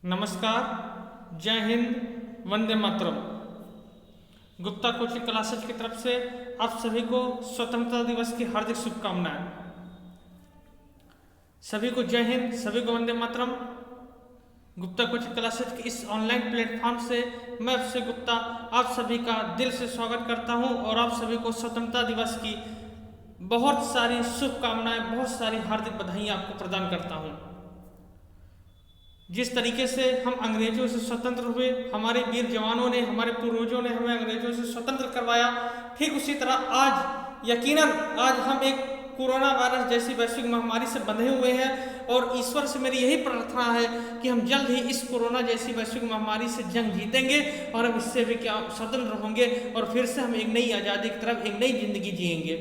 नमस्कार, जय Hind, Vande Mataram. Gupta coaching classes की तरफ से आप सभी को स्वतंत्रता दिवस की हार्दिक शुभकामनाएं। सभी को जय हिंद, सभी को वंदे मातरम। गुप्ता कोचिंग क्लासेज के इस ऑनलाइन प्लेटफॉर्म से मैं अभिषेक गुप्ता आप सभी का दिल से स्वागत करता हूं और आप सभी को स्वतंत्रता दिवस की बहुत सारी शुभकामनाएं, बहुत सारी हार्दिक बधाई आपको प्रदान करता हूं। जिस तरीके से हम अंग्रेजों से स्वतंत्र हुए, हमारे वीर जवानों ने, हमारे पूर्वजों ने हमें अंग्रेजों से स्वतंत्र करवाया, ठीक उसी तरह आज यकीनन आज हम एक कोरोना वायरस जैसी वैश्विक महामारी से बंधे हुए हैं और ईश्वर से मेरी यही प्रार्थना है कि हम जल्द ही इस कोरोना जैसी वैश्विक महामारी से जंग जीतेंगे और हम इससे भी क्या स्वतंत्र होंगे और फिर से हम एक नई आज़ादी की तरफ एक नई जिंदगी जिएंगे।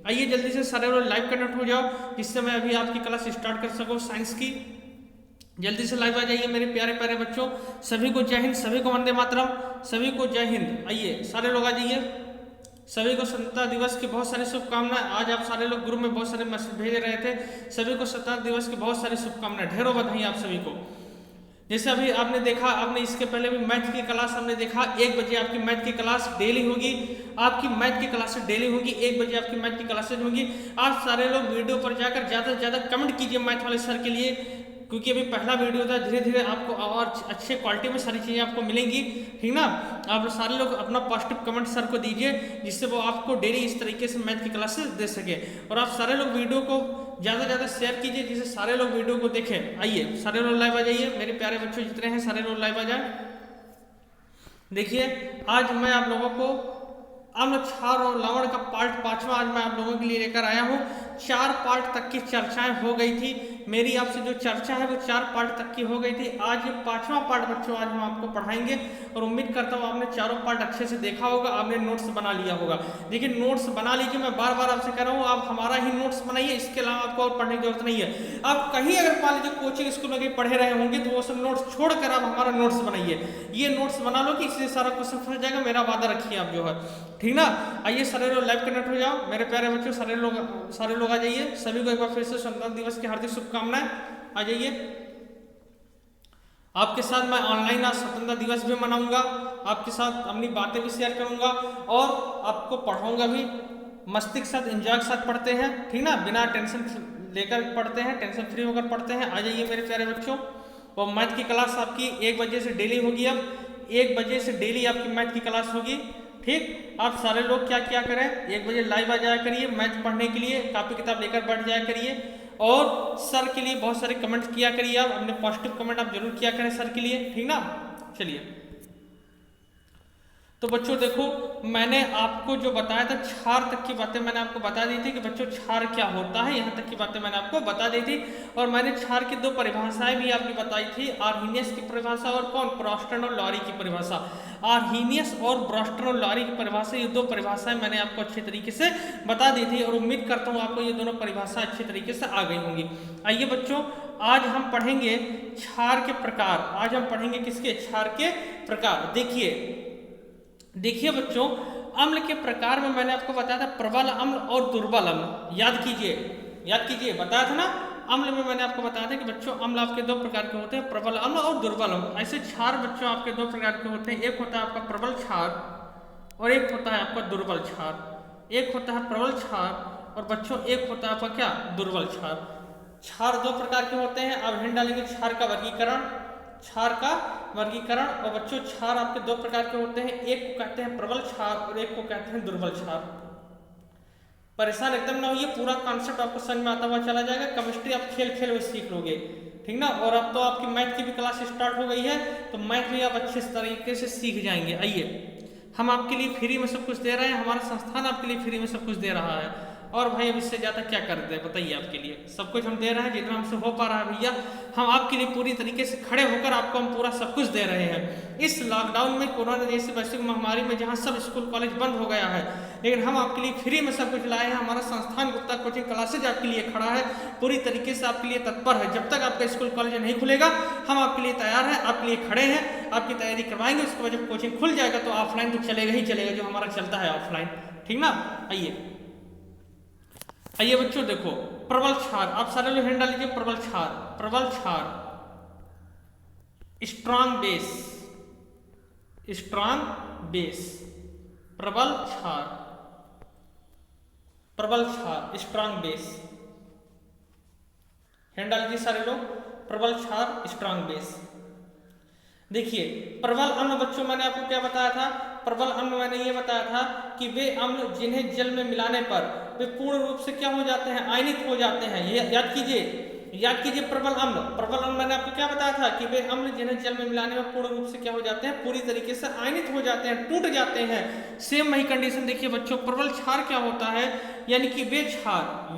आइए जल्दी से सारे लोग लाइव कनेक्ट हो जाओ जिससे मैं अभी आपकी क्लास स्टार्ट कर सकूँ साइंस की। जल्दी से लाइव आ जाइए मेरे प्यारे प्यारे बच्चों। सभी को जय हिंद, सभी को वंदे मातरम, सभी को जय हिंद। आइए सारे लोग आ जाइए। सभी को स्वतंत्रता दिवस की बहुत सारी शुभकामनाएं। आज आप सारे लोग ग्रुप में बहुत सारे मैसेज भेज रहे थे। सभी को स्वतंत्रता दिवस की बहुत सारी शुभकामनाएं, ढेरों बधाई आप सभी को। जैसे अभी आपने देखा, आपने इसके पहले भी मैथ की क्लास हमने देखा, 1 बजे आपकी मैथ की क्लास डेली होगी। आपकी मैथ की क्लासेस डेली होगी, 1 बजे आपकी मैथ की क्लासेज होगी। आप सारे लोग वीडियो पर जाकर ज़्यादा से ज़्यादा कमेंट कीजिए मैथ वाले सर के लिए, क्योंकि अभी पहला वीडियो था। धीरे धीरे आपको और अच्छे क्वालिटी में सारी चीज़ें आपको मिलेंगी, ठीक ना। आप सारे लोग अपना पॉजिटिव कमेंट सर को दीजिए जिससे वो आपको डेली इस तरीके से मैथ की क्लासेस दे सके। और आप सारे लोग वीडियो को ज़्यादा से ज़्यादा शेयर कीजिए जिससे सारे लोग वीडियो को देखें। आइए सारे लोग लाइव आ जाइए, मेरे प्यारे बच्चों जितने हैं सारे लोग लाइव आ जाए। देखिए आज मैं आप लोगों को अम्ल, क्षार और लवण का पार्ट 5वां आज मैं आप लोगों के लिए लेकर आया हूँ। 4 पार्ट तक की चर्चाएं हो गई थी। मेरी आपसे जो चर्चा है वो 4 पार्ट तक की हो गई थी। आज ये 5वां पार्ट बच्चों आज हम आपको पढ़ाएंगे और उम्मीद करता हूँ आपने चारों पार्ट अच्छे से देखा होगा, आपने नोट्स बना लिया होगा। देखिए नोट्स बना लीजिए, मैं बार बार आपसे कह रहा हूँ आप हमारा ही नोट्स बनाइए, इसके अलावा आपको और पढ़ने की जरूरत नहीं है। आप कहीं अगर मान लीजिए कोचिंग स्कूल में कहीं पढ़े रहे होंगे तो वो सब नोट्स छोड़कर आप हमारा नोट्स बनाइए। ये नोट्स बना लो कि इससे सारा क्वेश्चन फंस जाएगा, मेरा वादा रखिए आप जो है, ठीक ना। आइए सारे लोग लाइव कनेक्ट हो जाओ मेरे प्यारे बच्चों, सारे लोग आ जाइए। सभी को एक बार फिर से स्वतंत्रता दिवस की हार्दिक शुभकामनाएं। आ जाइए, आपके साथ मैं ऑनलाइन आज स्वतंत्रता दिवस भी मनाऊंगा, आपके साथ अपनी बातें भी शेयर करूंगा और आपको पढ़ाऊंगा भी। मस्ती के साथ, एंजॉय के साथ पढ़ते हैं, ठीक ना, बिना टेंशन लेकर पढ़ते हैं, टेंशन फ्री होकर पढ़ते हैं। आ जाइए मेरे प्यारे बच्चों। और मैथ की क्लास आपकी 1 बजे से डेली होगी। अब 1 बजे से डेली आपकी मैथ की क्लास होगी, ठीक। आप सारे लोग क्या क्या करें, 1 बजे लाइव आ जाया करिए मैथ पढ़ने के लिए, कॉपी किताब लेकर बैठ जाया करिए और सर के लिए बहुत सारे कमेंट किया करिए। आप अपने पॉजिटिव कमेंट आप जरूर किया करें सर के लिए, ठीक ना। चलिए तो बच्चों देखो, मैंने आपको जो बताया था क्षार तक की बातें मैंने आपको बता दी थी कि बच्चों क्षार क्या होता है, यहाँ तक की बातें मैंने आपको बता दी थी। और मैंने क्षार की 2 परिभाषाएं भी आपकी बताई थी, आर्हीनियस की परिभाषा और कौन, ब्रोस्टन और लॉरी की परिभाषा। आर्हीनियस और ब्रोस्टन और लॉरी की परिभाषा, ये 2 परिभाषाएं मैंने आपको अच्छे तरीके से बता दी थी और उम्मीद करता हूँ आपको ये दोनों परिभाषा अच्छे तरीके से आ गई होंगी। आइए बच्चों, आज हम पढ़ेंगे क्षार के प्रकार। आज हम पढ़ेंगे किसके, क्षार के प्रकार। देखिए बच्चों, अम्ल के प्रकार में मैंने आपको बताया था प्रबल अम्ल और दुर्बल अम्ल। याद कीजिए बताया था ना। अम्ल में मैंने आपको बताया था कि बच्चों अम्ल आपके 2 प्रकार के होते हैं, प्रबल अम्ल और दुर्बल अम्ल। ऐसे क्षार बच्चों आपके 2 प्रकार के होते हैं, एक होता है आपका प्रबल क्षार और एक होता है आपका दुर्बल क्षार। एक होता है प्रबल क्षार और बच्चों एक होता है आपका क्या, दुर्बल क्षार। क्षार 2 प्रकार के होते हैं। अब हिंट डालेंगे क्षार का वर्गीकरण। और बच्चों क्षार आपके 2 प्रकार के होते हैं, एक को कहते हैं प्रबल क्षार और एक को कहते हैं दुर्बल क्षार। परेशान एकदम ना होइए, पूरा कॉन्सेप्ट आपको समझ में आता हुआ चला जाएगा। केमिस्ट्री आप खेल खेल में सीख लोगे, ठीक ना। और अब तो आपकी मैथ की भी क्लास स्टार्ट हो गई है तो मैथ भी आप अच्छे तरीके से सीख जाएंगे। आइए, हम आपके लिए फ्री में सब कुछ दे रहे हैं, हमारा संस्थान आपके लिए फ्री में सब कुछ दे रहा है। और भाई अब इससे ज़्यादा क्या कर दे बताइए, आपके लिए सब कुछ हम दे रहे हैं जितना हमसे हो पा रहा है। भैया हम आपके लिए पूरी तरीके से खड़े होकर आपको हम पूरा सब कुछ दे रहे हैं। इस लॉकडाउन में, कोरोना जैसी वैश्विक महामारी में, जहां सब स्कूल कॉलेज बंद हो गया है, लेकिन हम आपके लिए फ्री में सब कुछ लाए हैं। हमारा संस्थान गुप्ता कोचिंग क्लासेज आपके लिए खड़ा है, पूरी तरीके से आपके लिए तत्पर है। जब तक आपका स्कूल कॉलेज नहीं खुलेगा हम आपके लिए तैयार हैं, आपके लिए खड़े हैं, आपकी तैयारी करवाएंगे। उसके बाद जब कोचिंग खुल जाएगा तो ऑफलाइन तो चलेगा ही चलेगा, जो हमारा चलता है ऑफलाइन, ठीक ना। आइए बच्चों देखो, प्रबल क्षार, आप सारे लोग हैंड डाल लीजिए। प्रबल क्षार स्ट्रांग बेस, स्ट्रांग बेस, प्रबल क्षार, प्रबल क्षार, स्ट्रांग बेस। हैंड डाल दीजिए सारे लोग, प्रबल क्षार, स्ट्रांग बेस। देखिए प्रबल अम्ल बच्चों मैंने आपको क्या बताया था, प्रबल अम्ल मैंने ये बताया था कि वे अम्ल जिन्हें जल में मिलाने पर वे पूर्ण रूप से क्या हो जाते हैं, आयनित हो जाते हैं। ये याद कीजिए, याद कीजिए प्रबल अम्ल, प्रबल अम्ल मैंने आपको क्या बताया था कि वे अम्ल जिन्हें जल में मिलाने में पूर्ण रूप से क्या हो जाते हैं, पूरी तरीके से आयनित हो जाते हैं, टूट जाते हैं। सेम वही कंडीशन देखिए बच्चों, प्रबल क्षार क्या होता है, यानी कि वे क्षार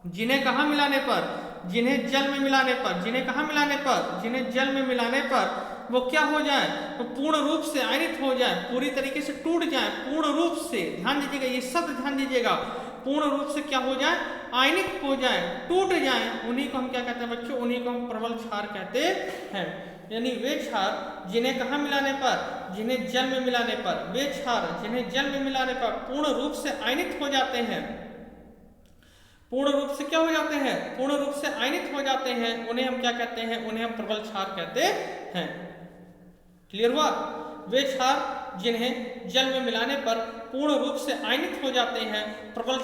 जिन्हें कहाँ मिलाने पर, जिन्हें जल में मिलाने पर, जिन्हें कहाँ मिलाने पर, जिन्हें जल में मिलाने पर वो क्या हो जाए, वो पूर्ण रूप से आयनित हो जाए, पूरी तरीके से टूट जाए, पूर्ण रूप से, ध्यान दीजिएगा ये शब्द ध्यान दीजिएगा, पूर्ण रूप से क्या हो जाए, आयनित हो जाए, टूट जाए, उन्हीं को हम क्या कहते हैं बच्चों, उन्हीं को हम प्रबल क्षार कहते हैं। यानी वे क्षार जिन्हें कहाँ मिलाने पर, जिन्हें जल में मिलाने पर, वे क्षार जिन्हें जल में मिलाने पर पूर्ण रूप से आयनित हो जाते हैं, पूर्ण रूप से क्या हो जाते हैं, पूर्ण रूप से आयनित हो जाते हैं, उन्हें हम क्या कहते हैं, उन्हें हम प्रबल क्षार कहते हैं। क्लियर हुआ? वे क्षार जिन्हें जल में मिलाने पर पूर्ण रूप से आयनित हो जाते हैं प्रबल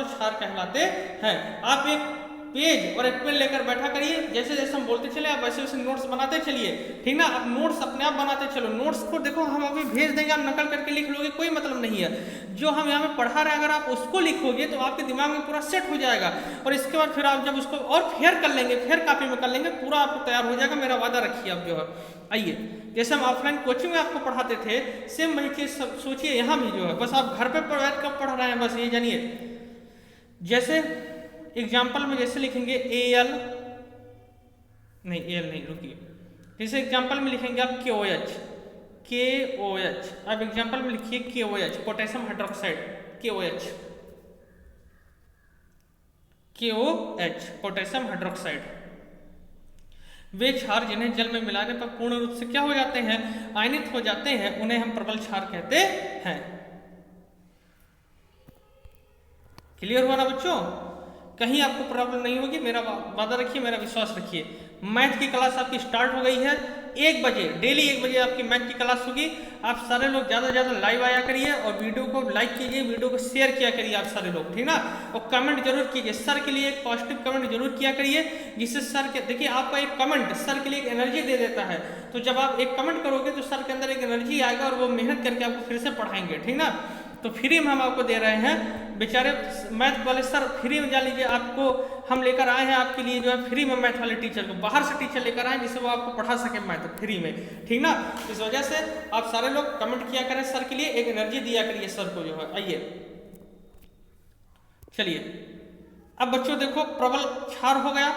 क्षार कहलाते हैं। आप एक पेज और एक पेन लेकर बैठा करिए, जैसे जैसे हम बोलते चले आप वैसे वैसे नोट्स बनाते चलिए, ठीक ना। आप नोट्स अपने आप बनाते चलो, नोट्स को देखो हम अभी भेज देंगे, आप नकल करके लिख लोगे, कोई मतलब नहीं है। जो हम यहाँ पे पढ़ा रहे हैं अगर आप उसको लिखोगे तो आपके दिमाग में पूरा सेट हो जाएगा, और इसके बाद फिर आप जब उसको और फेयर कर लेंगे, फेयर कॉपी में कर लेंगे, पूरा आपको तैयार हो जाएगा, मेरा वादा रखिए आप जो है। आइए, जैसे हम ऑफलाइन कोचिंग में आपको पढ़ाते थे, सेम वही चीज सोचिए यहाँ भी जो है, बस आप घर पे बैठ कर पढ़ रहे हैं, बस ये जानिए। जैसे एग्जाम्पल में जैसे लिखेंगे एल नहीं रुकिए, जैसे एग्जाम्पल में लिखेंगे आप KOH, अब एग्जाम्पल में लिखिए KOH, potassium hydroxide, KOH, potassium hydroxide. वे क्षार जिन्हें जल में मिलाने पर पूर्ण रूप से क्या हो जाते हैं, आयनित हो जाते हैं, उन्हें हम प्रबल क्षार कहते हैं। क्लियर हुआ ना बच्चों? कहीं आपको प्रॉब्लम नहीं होगी, मेरा वादा रखिए, मेरा विश्वास रखिए। मैथ की क्लास आपकी स्टार्ट हो गई है, 1 बजे, डेली 1 बजे आपकी मैथ की क्लास होगी। आप सारे लोग ज़्यादा से ज़्यादा लाइव आया करिए और वीडियो को लाइक कीजिए, वीडियो को शेयर किया करिए आप सारे लोग, ठीक ना। और कमेंट जरूर कीजिए, सर के लिए एक पॉजिटिव कमेंट जरूर किया करिए, जिससे सर के, देखिए आपका एक कमेंट सर के लिए एक एनर्जी दे देता है। तो जब आप एक कमेंट करोगे तो सर के अंदर एक एनर्जी आएगा और वो मेहनत करके आपको फिर से पढ़ाएंगे, ठीक ना। तो फ्री में हम आपको दे रहे हैं, बेचारे मैथ वाले सर फ्री में जान लीजिए, आपको हम लेकर आए हैं आपके लिए जो है फ्री में मैथ वाले टीचर को, बाहर से टीचर लेकर आए जिससे वो आपको पढ़ा सके मैथ फ्री में, ठीक ना। इस वजह से आप सारे लोग कमेंट किया करें सर के लिए, एक एनर्जी दिया करिए सर को जो है। आइए चलिए, अब बच्चों देखो प्रबल क्षार हो गया,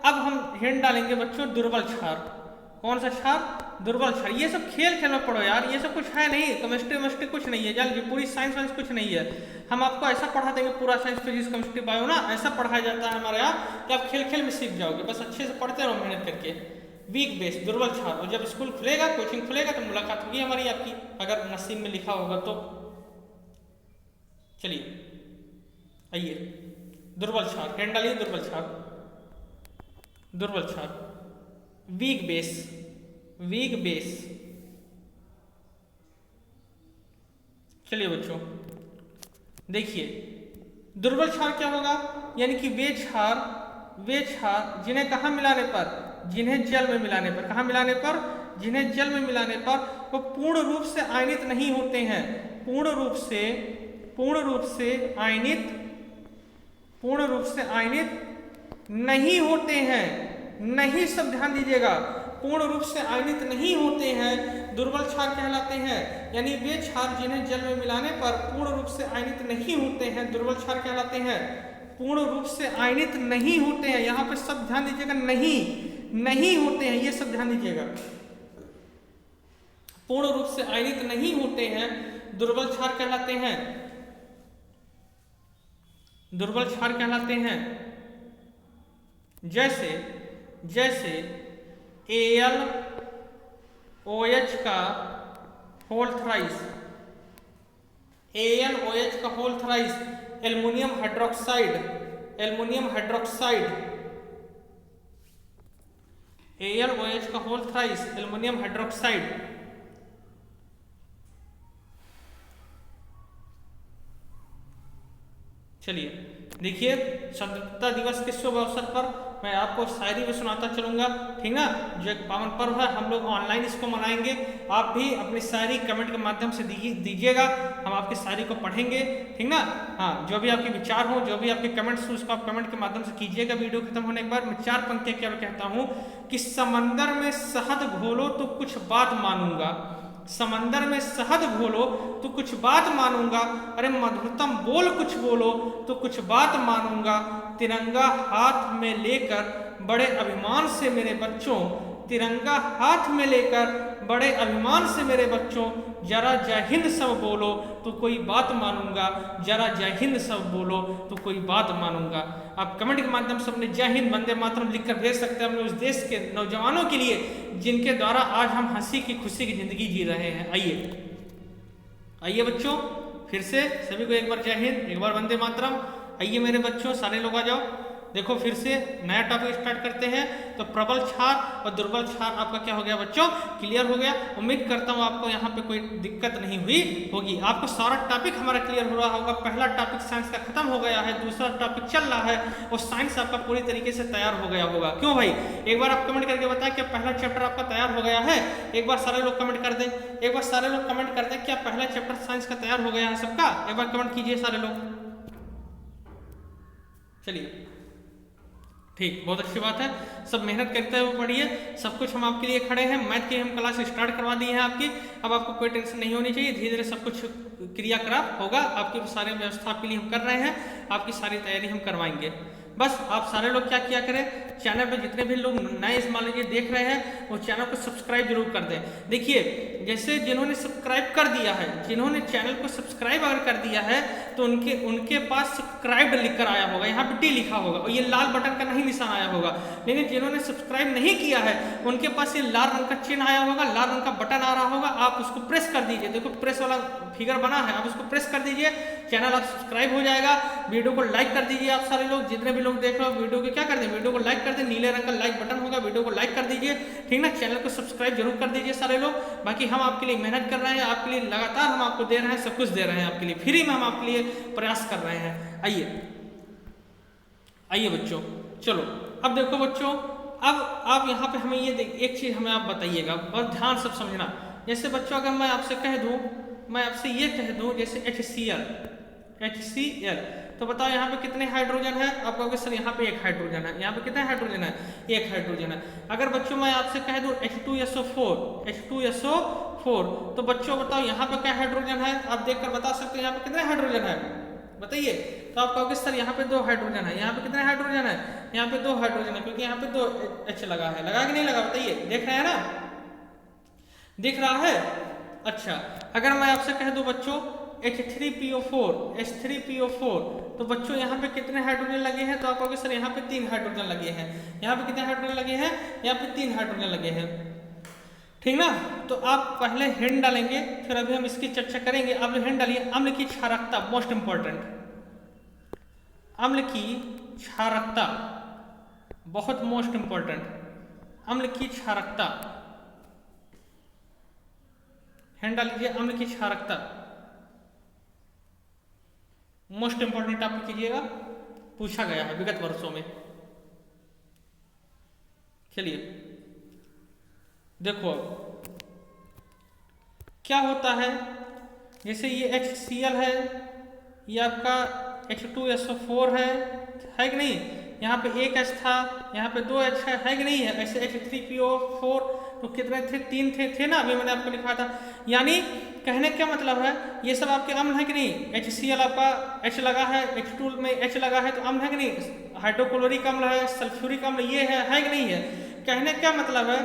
अब हम हिंट डालेंगे बच्चों दुर्बल क्षार। कौन सा क्षार? दुर्बल क्षार। ये सब खेल खेल में पढ़ो यार, ये सब कुछ है नहीं, केमिस्ट्री कुछ नहीं है, जान लीजिए पूरी साइंस वाइंस कुछ नहीं है। हम आपको ऐसा पढ़ा देंगे पूरा साइंस, फिजिक्स, केमिस्ट्री, बायो ना, ऐसा पढ़ाया जाता है हमारे यहाँ कि आप खेल खेल में सीख जाओगे, बस अच्छे से पढ़ते रहो मेहनत करके। वीक बेस, दुर्बल क्षार। और जब स्कूल खुलेगा, कोचिंग खुलेगा तो मुलाकात होगी हमारी आपकी, अगर नसीब में लिखा होगा तो। चलिए आइए, दुर्बल क्षार, हैंड डालिए दुर्बल क्षार, दुर्बल क्षार, वीक बेस, वीक बेस। चलिए बच्चों देखिए, दुर्बल क्षार क्या होगा, यानी कि वे क्षार जिन्हें कहाँ मिलाने पर, जिन्हें जल में मिलाने पर, कहाँ मिलाने पर, जिन्हें जल में मिलाने पर वो पूर्ण रूप से आयनित नहीं होते हैं, पूर्ण रूप से आयनित नहीं होते हैं, नहीं, सब ध्यान दीजिएगा, पूर्ण रूप से आयनित नहीं होते हैं, दुर्बल क्षार कहलाते हैं। यानी वे क्षार जिन्हें जल में मिलाने पर पूर्ण रूप से आयनित नहीं होते हैं, दुर्बल क्षार कहलाते हैं। पूर्ण रूप से आयनित नहीं होते हैं, यहाँ पे सब ध्यान दीजिएगा, नहीं होते हैं, ये सब ध्यान दीजिएगा, पूर्ण रूप से आयनित नहीं होते हैं, दुर्बल क्षार कहलाते हैं, दुर्बल क्षार कहलाते हैं। जैसे AlOH का whole thrice, aluminium hydroxide, AlOH का होल थ्राइस एल्युमिनियम हाइड्रोक्साइड। चलिए देखिए, स्वतंत्रता दिवस के शुभ अवसर पर मैं आपको शायरी भी सुनाता चलूंगा, ठीक ना। जो एक पावन पर्व है, हम लोग ऑनलाइन इसको मनाएंगे। आप भी अपनी शायरी कमेंट के माध्यम से दीजिएगा, हम आपकी शायरी को पढ़ेंगे, ठीक ना। हाँ, जो भी आपके विचार हो, जो भी आपके कमेंट्स हो, उसको आप कमेंट के माध्यम से कीजिएगा। वीडियो खत्म होने के बाद मैं 4 पंक्तियां क्या कहता हूँ कि समंदर में शहद घोलो तो कुछ बात मानूंगा, समंदर में शहद घोलो तो कुछ बात मानूंगा, अरे मधुरतम बोल कुछ बोलो तो कुछ बात मानूंगा। तिरंगा हाथ में लेकर बड़े अभिमान से मेरे बच्चों, तिरंगा हाथ में लेकर बड़े अभिमान से मेरे बच्चों, जरा जय हिंद सब बोलो तो कोई बात मानूंगा, जरा जय हिंद सब बोलो तो कोई बात मानूंगा। आप कमेंट के माध्यम से अपने जय हिंद वंदे मातरम लिखकर भेज सकते हैं अपने उस देश के नौजवानों के लिए जिनके द्वारा आज हम हंसी की खुशी की जिंदगी जी रहे हैं। आइए बच्चों, फिर से सभी को एक बार जय हिंद, एक बार वंदे मातरम। आइए मेरे बच्चों, सारे लोग आ जाओ। देखो फिर से नया टॉपिक स्टार्ट करते हैं। तो प्रबल क्षार और दुर्बल क्षार आपका क्या हो गया बच्चों, क्लियर हो गया। उम्मीद करता हूँ आपको यहाँ पे कोई दिक्कत नहीं हुई होगी, आपको सारा टॉपिक हमारा क्लियर हो रहा होगा। पहला टॉपिक साइंस का खत्म हो गया है, दूसरा टॉपिक चल रहा है और साइंस आपका पूरी तरीके से तैयार हो गया होगा। क्यों भाई, एक बार आप कमेंट करके बताएं क्या पहला चैप्टर आपका तैयार हो गया है। एक बार सारे लोग कमेंट कर दें, एक बार सारे लोग कमेंट कर दें क्या पहला चैप्टर साइंस का तैयार हो गया है सबका। एक बार कमेंट कीजिए सारे लोग। चलिए ठीक, बहुत अच्छी बात है। सब मेहनत करते हुए पढ़िए, सब कुछ हम आपके लिए खड़े हैं। मैथ की हम क्लास स्टार्ट करवा दी है आपकी, अब आपको कोई टेंशन नहीं होनी चाहिए। धीरे धीरे सब कुछ क्रियाकलाप होगा, आपकी सारी व्यवस्था आपके लिए हम कर रहे हैं, आपकी सारी तैयारी हम करवाएंगे। बस आप सारे लोग क्या किया करें, चैनल पे जितने भी लोग नए मान लीजिए देख रहे हैं वो चैनल को सब्सक्राइब जरूर कर दें। देखिए जैसे जिन्होंने सब्सक्राइब कर दिया है, जिन्होंने चैनल को सब्सक्राइब अगर कर दिया है तो उनके पास सब्सक्राइब लिखकर आया होगा, यहाँ पे टी लिखा होगा और ये लाल बटन का नहीं निशान आया होगा। लेकिन जिन्होंने सब्सक्राइब नहीं किया है उनके पास ये लाल रंग का चिन्ह आया होगा, लाल रंग का बटन आ रहा होगा, आप उसको प्रेस कर दीजिए। देखो प्रेस वाला फिगर बना है, आप उसको प्रेस कर दीजिए, चैनल आप सब्सक्राइब हो जाएगा। वीडियो को लाइक कर दीजिए, आप सारे लोग जितने भी लोग देख रहे हो वीडियो को क्या कर दें, वीडियो को लाइक कर दें, नीले रंग का लाइक बटन होगा, वीडियो को लाइक कर दीजिए, ठीक ना। चैनल को सब्सक्राइब जरूर कर दीजिए सारे लोग। बाकी हम आपके लिए मेहनत कर रहे हैं, आपके लिए लगातार हम आपको दे रहे हैं, सब कुछ दे रहे हैं आपके लिए, फ्री में हम आपके लिए प्रयास कर रहे हैं। आइए बच्चों, चलो अब देखो बच्चों, अब आप यहाँ पे हमें ये एक चीज हमें आप बताइएगा और ध्यान सब समझना। जैसे बच्चों अगर मैं आपसे कह दूं, मैं आपसे ये कह दूं जैसे HCl, तो बताओ यहाँ पे कितने हाइड्रोजन है। आप कहोगे सर यहाँ पे एक हाइड्रोजन है, यहाँ पे कितने हाइड्रोजन है, एक हाइड्रोजन है। अगर बच्चों मैं आपसे कह दूं H2SO4, तो बच्चों बताओ यहाँ पे क्या हाइड्रोजन है। आप देखकर बता सकते हैं यहाँ पे कितने हाइड्रोजन है, बताइए। तो आप कहोगे सर यहाँ पे 2 हाइड्रोजन है, यहाँ पे कितने हाइड्रोजन है, यहाँ पे 2 हाइड्रोजन है, क्योंकि यहाँ पे 2 H लगा है। लगा कि नहीं लगा, बताइए। देख रहे हैं ना, दिख रहा है। अच्छा, अगर मैं आपसे कह दूं बच्चों H3PO4, तो बच्चों यहाँ पे कितने हाइड्रोजन लगे हैं। तो आप कहोगे सर यहाँ पे 3 हाइड्रोजन लगे हैं, यहाँ पे कितने हाइड्रोजन लगे हैं, यहाँ पे 3 हाइड्रोजन लगे हैं, ठीक ना। तो आप पहले हिंट डालेंगे, फिर अभी हम इसकी चर्चा करेंगे। आप हिंट डालिए, अम्ल की क्षारकता, मोस्ट इंपॉर्टेंट, अम्ल की क्षारकता बहुत मोस्ट इंपॉर्टेंट, अम्ल की क्षारकता। हिंट डालिए, अम्ल की क्षारकता मोस्ट इंपॉर्टेंट टॉपिक कीजिएगा, पूछा गया है विगत वर्षों में। चलिए देखो क्या होता है, जैसे ये HCl है, ये आपका H2SO4 है कि नहीं। यहाँ पे एक H था, यहाँ पे 2 H है कि नहीं है। ऐसे H3PO4 तो कितने थे, 3 थे ना, अभी मैंने आपको लिखा था। यानी कहने क्या मतलब है, ये सब आपके अम्ल है कि नहीं। HCl आपका H लगा है, H2 में H लगा है तो अम्ल है कि नहीं। हाइड्रोक्लोरिक अम्ल है, सल्फ्यूरिक अम्ल ये है कि नहीं है। कहने क्या मतलब है,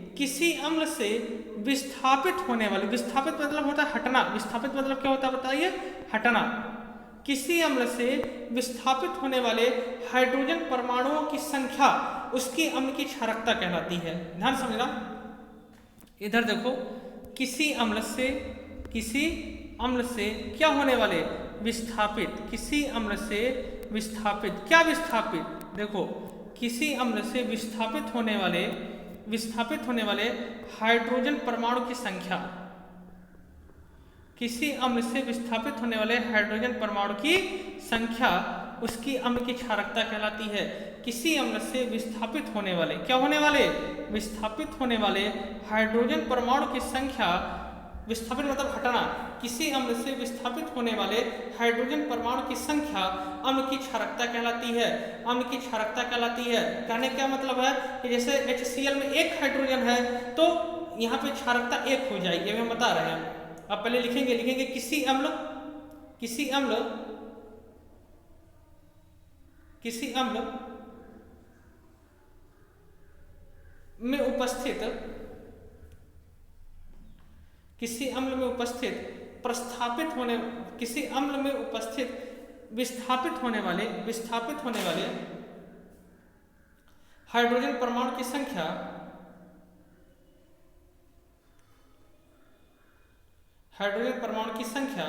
किसी अम्ल से विस्थापित होने वाले, विस्थापित मतलब होता है हटना, विस्थापित मतलब क्या होता है बताइए, हटना। किसी अम्ल से विस्थापित होने वाले हाइड्रोजन परमाणुओं की संख्या उसकी अम्ल की क्षारकता कहलाती है। ध्यान समझना, इधर देखो, किसी अम्ल से क्या होने वाले, विस्थापित, किसी अम्ल से विस्थापित, क्या विस्थापित, देखो किसी अम्ल से विस्थापित होने वाले हाइड्रोजन परमाणु की संख्या, किसी अम्ल से विस्थापित होने वाले हाइड्रोजन परमाणु की संख्या उसकी अम्ल की क्षारकता कहलाती है। किसी अम्ल से विस्थापित होने वाले, क्या होने वाले, विस्थापित होने वाले हाइड्रोजन परमाणु की संख्या, विस्थापित मतलब हटाना, किसी अम्ल से विस्थापित होने वाले हाइड्रोजन परमाणु की संख्या अम्ल की क्षारकता कहलाती है। अम्ल की क्षारकता कहलाती है, कहने क्या मतलब है कि जैसे HCl में एक हाइड्रोजन है तो यहाँ पे क्षारकता एक हो जाएगी, हम बता रहे हैं। अब पहले लिखेंगे किसी अम्ल में उपस्थित, किसी अम्ल में उपस्थित विस्थापित होने वाले हाइड्रोजन परमाणु की संख्या,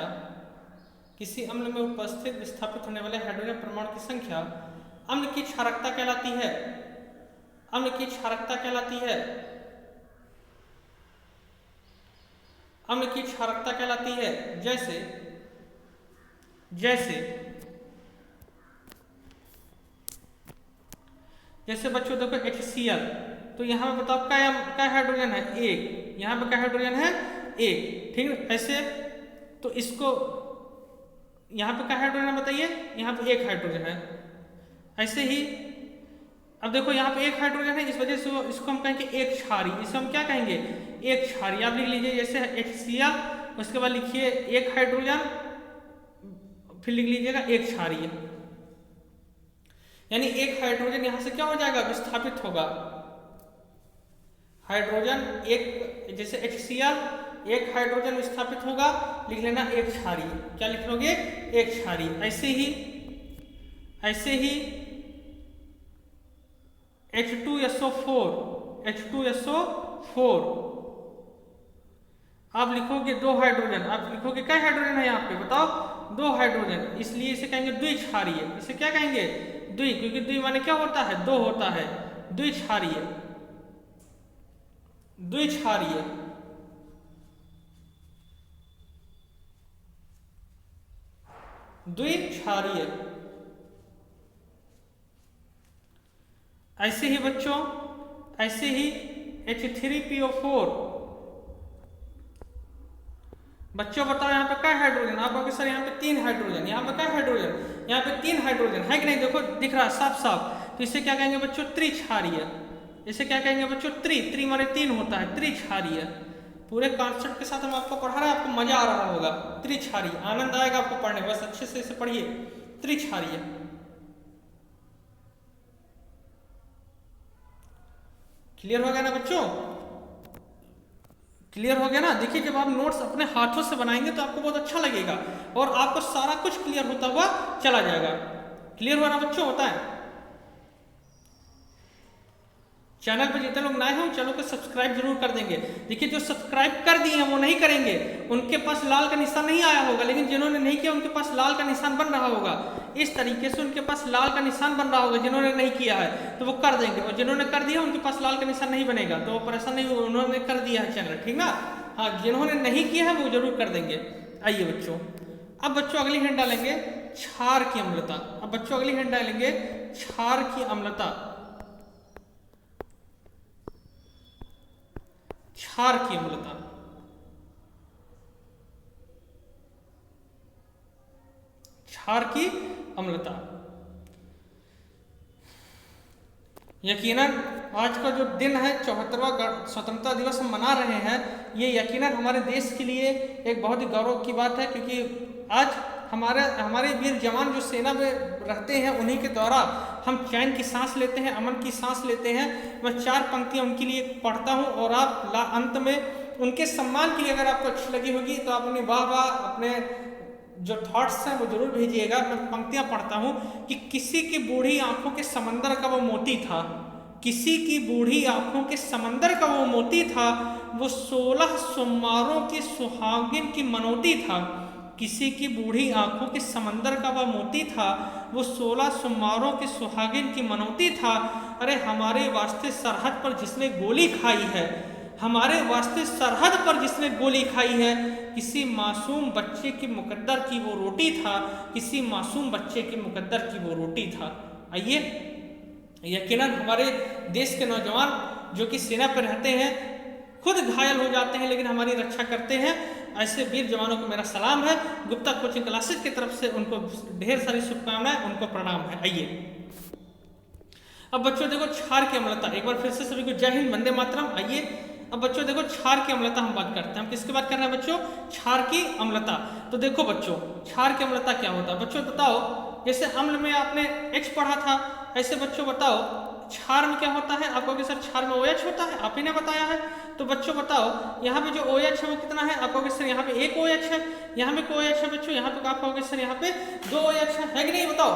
किसी अम्ल में उपस्थित विस्थापित होने वाले हाइड्रोजन परमाणु की संख्या अम्ल की क्षारकता कहलाती है। अम्ल की क्षारकता कहलाती है। जैसे बच्चों देखो HCl, तो यहाँ पे बताओ क्या हाइड्रोजन है, एक, यहाँ पे क्या हाइड्रोजन है, एक, ठीक है। ऐसे तो इसको यहाँ पे क्या हाइड्रोजन है बताइए, यहाँ पे एक हाइड्रोजन है। ऐसे ही अब देखो यहाँ पे एक हाइड्रोजन है, इस वजह से इसको हम कहेंगे एक क्षारी, इसे हम क्या कहेंगे, एक क्षारी। आप लिख लीजिए जैसे HCl, उसके बाद लिखिए एक हाइड्रोजन, फिर लिख लीजिएगा एक क्षारीय, यानी एक हाइड्रोजन यहां से क्या हो जाएगा, विस्थापित होगा। हाइड्रोजन एक, जैसे HCl एक हाइड्रोजन विस्थापित होगा, लिख लेना एक क्षारीय, क्या लिख लोगे, एक क्षारीय। ऐसे ही H2SO4 आप लिखोगे दो हाइड्रोजन, आप लिखोगे क्या हाइड्रोजन है यहाँ पे बताओ, दो हाइड्रोजन, इसलिए इसे कहेंगे द्विक्षारीय। इसे क्या कहेंगे, द्वि, क्योंकि द्वि माने क्या होता है, दो होता है, द्विक्षारीय। ऐसे ही बच्चों, H3PO4, बच्चों बताओ यहाँ पे क्या हाइड्रोजन, आप कहोगे सर यहाँ पे तीन हाइड्रोजन, यहाँ पे क्या हाइड्रोजन, यहाँ पे तीन हाइड्रोजन है कि नहीं, देखो दिख रहा है साफ साफ। तो इसे क्या कहेंगे बच्चों, त्रिक्षारीय। इसे क्या कहेंगे बच्चों, त्रि माने तीन होता है, त्रिक्षारीय। पूरे कॉन्सेप्ट के साथ हम आपको पढ़ा रहे हैं, आपको मजा आ रहा होगा, त्रिक्षारीय, आनंद आएगा आपको पढ़ने, बस अच्छे से इसे पढ़िए, त्रिक्षारीय। क्लियर हो गया ना बच्चों, क्लियर हो गया ना। देखिए जब आप नोट्स अपने हाथों से बनाएंगे तो आपको बहुत अच्छा लगेगा और आपको सारा कुछ क्लियर होता हुआ चला जाएगा। क्लियर हुआ ना बच्चों, होता है। चैनल पर जितने लोग नए हैं चैनल को सब्सक्राइब जरूर कर देंगे। देखिए जो सब्सक्राइब कर दिए हैं वो नहीं करेंगे, उनके पास लाल का निशान नहीं आया होगा, लेकिन जिन्होंने नहीं किया उनके पास लाल का निशान बन रहा होगा। इस तरीके से उनके पास लाल का निशान बन रहा होगा, जिन्होंने नहीं किया है तो वो कर देंगे, और जिन्होंने कर दिया उनके पास लाल का निशान नहीं बनेगा, तो वो परेशान नहीं होगा, उन्होंने कर दिया है चैनल, ठीक ना। हाँ, जिन्होंने नहीं किया है वो जरूर कर देंगे। आइए बच्चों, अब बच्चों अगली हेड डालेंगे क्षार की अम्लता। अब बच्चों अगली हेड डालेंगे क्षार की अम्लता। क्षार की अम्लता, क्षार की अम्लता। यकीनन आज का जो दिन है 74वां स्वतंत्रता दिवस हम मना रहे हैं, ये यकीनन हमारे देश के लिए एक बहुत ही गौरव की बात है, क्योंकि आज हमारे वीर जवान जो सेना में रहते हैं उन्हीं के द्वारा हम चैन की सांस लेते हैं, अमन की सांस लेते हैं। मैं चार पंक्तियां उनके लिए पढ़ता हूं और आप अंत में उनके सम्मान के लिए अगर आपको अच्छी लगी होगी तो आप अपनी वाह अपने जो थॉट्स हैं वो जरूर भेजिएगा। मैं पंक्तियां पढ़ता हूं कि किसी की बूढ़ी आंखों के समंदर का वो मोती था, किसी की बूढ़ी आंखों के समंदर का वो मोती था, वो 16 सोमवारों की सुहागिन की मनोती था। किसी की बूढ़ी आंखों के समंदर का वह मोती था, वो 16 सोमवारों की सुहागिन की मनौती था। अरे हमारे वास्ते सरहद पर जिसने गोली खाई है, हमारे वास्ते सरहद पर जिसने गोली खाई है, किसी मासूम बच्चे की मुकद्दर की वो रोटी था, किसी मासूम बच्चे की मुकद्दर की वो रोटी था। आइए, यकीनन हमारे देश के नौजवान जो कि सेना पर रहते हैं खुद घायल हो जाते हैं लेकिन हमारी रक्षा करते हैं। ऐसे वीर जवानों को मेरा सलाम है। गुप्ता कोचिंग क्लासेस की तरफ से उनको ढेर सारी शुभकामनाएं, उनको प्रणाम है। आइए अब बच्चों देखो क्षार की अम्लता, एक बार फिर से सभी को जय हिंद, वंदे मातरम। आइए अब बच्चों देखो क्षार की अम्लता हम बात करते हैं। हम किसकी बात कर रहे हैं बच्चों? क्षार की अम्लता। तो देखो बच्चों क्षार की अम्लता क्या होता है? बच्चों बताओ, जैसे अम्ल में आपने H पढ़ा था, ऐसे बच्चों बताओ क्षार में क्या होता है? आप कहोगे सर क्षार में OH होता है, आप ही ने बताया है। तो बच्चों बताओ यहाँ पे जो OH है वो कितना है? आप कहोगे सर यहाँ पे एक OH है, यहाँ पे कोई OH है बच्चों, यहाँ पे आप कहोगे सर यहाँ पे 2 OH है कि नहीं? बताओ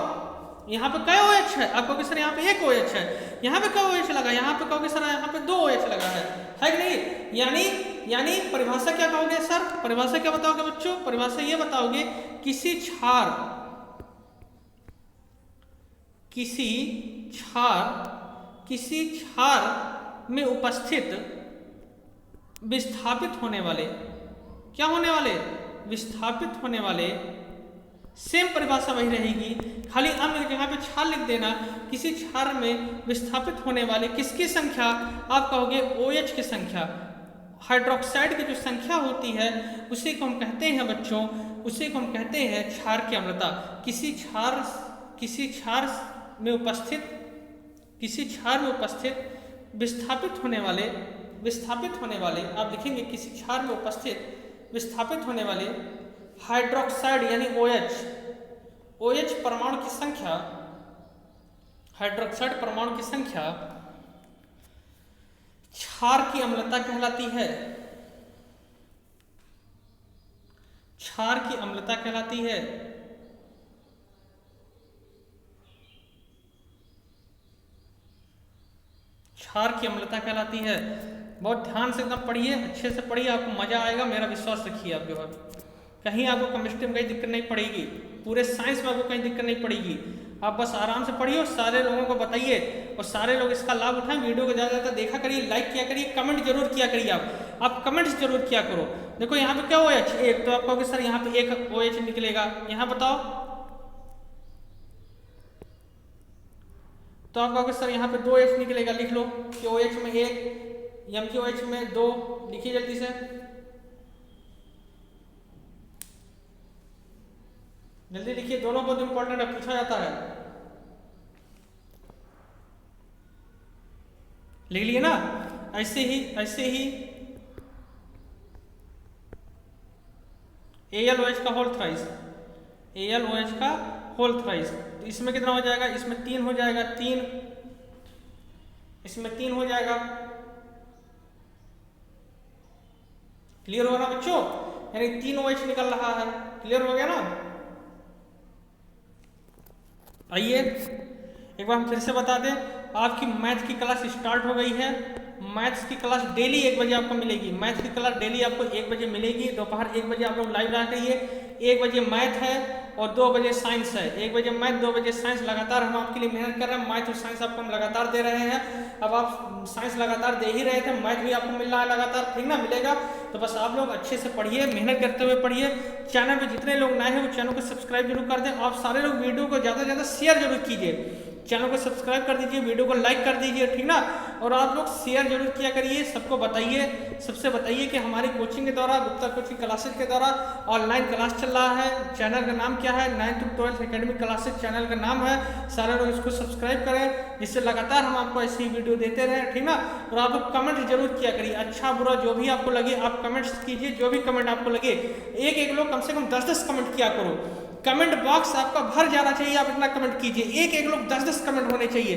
यहाँ पे क्या OH है? आप कहोगे सर यहाँ पे एक OH है, यहाँ पे क्या OH लगा? यहाँ पे कहोगे सर यहाँ पे 2 OH लगा है कि नहीं? यानी परिभाषा क्या कहोगे सर? परिभाषा क्या बताओगे बच्चों? परिभाषा ये बताओगे किसी क्षार में उपस्थित विस्थापित होने वाले, क्या होने वाले? विस्थापित होने वाले। सेम परिभाषा वही रहेगी, खाली अम्ल की जगह पे क्षार लिख देना। किसी क्षार में विस्थापित होने वाले किसकी संख्या? आप कहोगे OH की संख्या। हाइड्रोक्साइड की जो संख्या होती है उसी को हम कहते हैं बच्चों, उसी को हम कहते हैं क्षार की अम्लता। किसी क्षार में उपस्थित विस्थापित होने वाले आप लिखेंगे किसी क्षार में उपस्थित विस्थापित होने वाले हाइड्रोक्साइड यानी OH परमाणु की संख्या, हाइड्रोक्साइड परमाणु की संख्या क्षार की अम्लता कहलाती है। क्षार की अम्लता कहलाती है। क्षार की अम्लता कहलाती है। बहुत ध्यान से एकदम पढ़िए, अच्छे से पढ़िए, आपको मजा आएगा, मेरा विश्वास रखिए आप जो है। कहीं आपको केमिस्ट्री में कहीं दिक्कत नहीं पड़ेगी, पूरे साइंस में आपको कहीं दिक्कत नहीं पड़ेगी। आप बस आराम से पढ़िए और सारे लोगों को बताइए और सारे लोग इसका लाभ उठाएं। वीडियो को ज़्यादा ज़्यादा देखा करिए, लाइक किया करिए, कमेंट जरूर किया करिए। आप कमेंट्स जरूर किया करो। देखो यहाँ पे क्या OH एक, तो आप कहोगे सर यहाँ पे एक OH निकलेगा, यहाँ बताओ, तो आप कहोगे सर यहाँ पे 2 H निकलेगा। लिख लो कि OH में 1, MgOH में 2। लिखिए जल्दी से, जल्दी लिखिए, दोनों बहुत इंपॉर्टेंट है, पूछा जाता है। लिख लिए ना? ऐसे ही AlOH का होल थ्राइस, AlOH का होल थ्राइस। इसमें कितना हो जाएगा? इसमें 3 हो जाएगा, 3, इसमें 3 हो जाएगा। क्लियर होगा ना बच्चों? यानी 3 OH निकल रहा है। क्लियर हो गया ना? आइए एक बार हम फिर से बता दें, आपकी मैथ की क्लास स्टार्ट हो गई है। मैथ्स की क्लास डेली 1 बजे आपको मिलेगी। मैथ्स की क्लास डेली आपको 1 बजे मिलेगी। दोपहर 1 बजे आप लोग लाइव रहा करिए। 1 बजे मैथ है और 2 बजे साइंस है। 1 बजे मैथ, 2 बजे साइंस। लगातार हम आपके लिए मेहनत कर रहे हैं। मैथ और साइंस आपको हम लगातार दे रहे हैं। अब आप साइंस लगातार दे ही रहे थे, मैथ भी आपको मिल रहा है लगातार, ठीक ना? मिलेगा। तो बस आप लोग अच्छे से पढ़िए, मेहनत करते हुए पढ़िए। चैनल पे जितने लोग नए हैं वो चैनल को सब्सक्राइब जरूर कर दें। आप सारे लोग वीडियो को ज़्यादा से ज़्यादा शेयर जरूर कीजिए। चैनल को सब्सक्राइब कर दीजिए, वीडियो को लाइक कर दीजिए, ठीक ना? और आप लोग शेयर जरूर किया करिए, सबको बताइए, सबसे बताइए कि हमारी कोचिंग के द्वारा, गुप्ता कोचिंग क्लासेस के द्वारा ऑनलाइन क्लास चल रहा है। चैनल का नाम क्या है? 9th to 12th academic classes channel का नाम है। सारे लोग इसको सब्सक्राइब करें, जिससे लगातार हम आपको ऐसी वीडियो देते रहें, ठीक ना? और आप लोग कमेंट जरूर किया करिए, अच्छा बुरा जो भी आपको लगे आप कमेंट्स कीजिए। जो भी कमेंट आपको लगे, एक लोग कम से कम 10-10 कमेंट किया करो। कमेंट बॉक्स आपका भर जाना चाहिए, आप इतना कमेंट कीजिए। एक लोग 10-10 कमेंट होने चाहिए।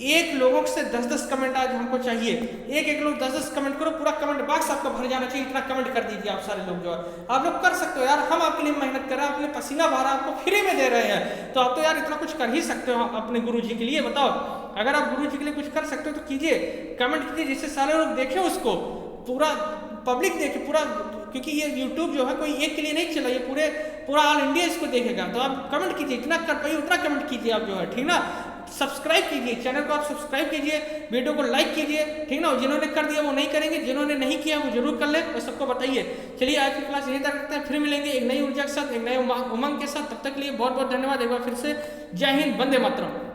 एक लोगों से 10-10 कमेंट आज हमको चाहिए। एक लोग 10-10 कमेंट करो, पूरा कमेंट बॉक्स आपका भर जाना चाहिए। इतना कमेंट कर दीजिए आप सारे लोग जो है। आप लोग कर सकते हो यार, हम आपके लिए मेहनत कर रहे हैं, आपके लिए पसीना बहा रहा है, आपको फ्री में दे रहे हैं, तो आप तो यार इतना कुछ कर ही सकते हो अपने गुरु जी के लिए। बताओ, अगर आप गुरु जी के लिए कुछ कर सकते हो तो कीजिए, कमेंट कीजिए, जिससे सारे लोग देखें उसको। पूरा पब्लिक देखे, पूरा, क्योंकि ये यूट्यूब जो है कोई एक के लिए नहीं चला, ये पूरा ऑल इंडिया इसको देखेगा। तो आप कमेंट कीजिए, इतना कर पाइए उतना कमेंट कीजिए आप जो है, ठीक ना। सब्सक्राइब कीजिए, चैनल को आप सब्सक्राइब कीजिए, वीडियो को लाइक कीजिए, ठीक ना। जिन्होंने कर दिया वो नहीं करेंगे, जिन्होंने नहीं किया वो जरूर कर ले और सबको बताइए। चलिए आज की क्लास यहीं तक रखते हैं, फिर मिलेंगे एक नई ऊर्जा के साथ, एक नए उमंग के साथ। तब तक के लिए बहुत बहुत धन्यवाद। एक बार फिर से जय हिंद, वंदे मातरम।